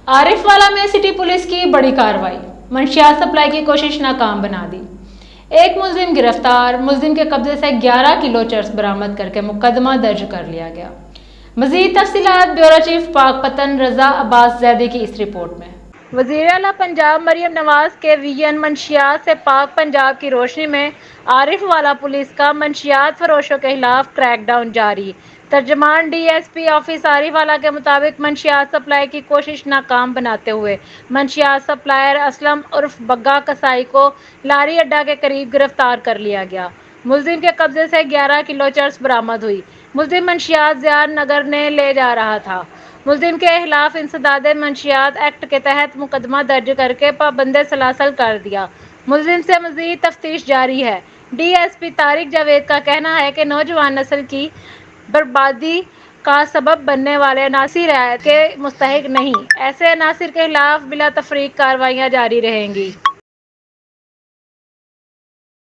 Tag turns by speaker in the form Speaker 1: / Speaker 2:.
Speaker 1: आरिफ वाला में city police की बड़ी कार्रवाई, मंशियात सप्लाई की कोशिश नाकाम बना दी। एक मुलजिम गिरफ्तार, मुलजिम के कब्जे से 11 किलो चर्स बरामद करके मुकदमा दर्ज कर लिया गया। मजीद तफसीलात ब्यूरो चीफ पाकपतन रजा अब्बास जैदी की इस रिपोर्ट में। वज़ीर आला पंजाब मरियम नवाज के विजन मंशियात से पाक पंजाब की रोशनी में आरिफ वाला पुलिस का मंशियात फरोशों के खिलाफ क्रैकडाउन जारी। तर्जमान DSP ऑफिस आरिफ वाला के मुताबिक मंशियात सप्लाई की कोशिश नाकाम बनाते हुए मंशियात सप्लायर असलम उर्फ बग्गा कसाई को लारी अड्डा के करीब गिरफ्तार कर लिया गया। मुलजिम के कब्जे से 11 किलो चर्स बरामद हुई। मुलजिम मंशियात ज़ियार नगर ने ले जा रहा था। मुलजिम के खिलाफ इंसदाद मंशियात एक्ट के तहत मुकदमा दर्ज करके पाबंद सलासल कर दिया। मुलजिम से मजीद तफ्तीश जारी है। DSP तारिक जावेद का कहना है कि नौजवान नस्ल की बर्बादी का सबब बनने वाले अनासिर रियायत के मुस्तहिक नहीं। ऐसे अनासिर के खिलाफ बिला तफरीक कार्रवाइयाँ जारी रहेंगी।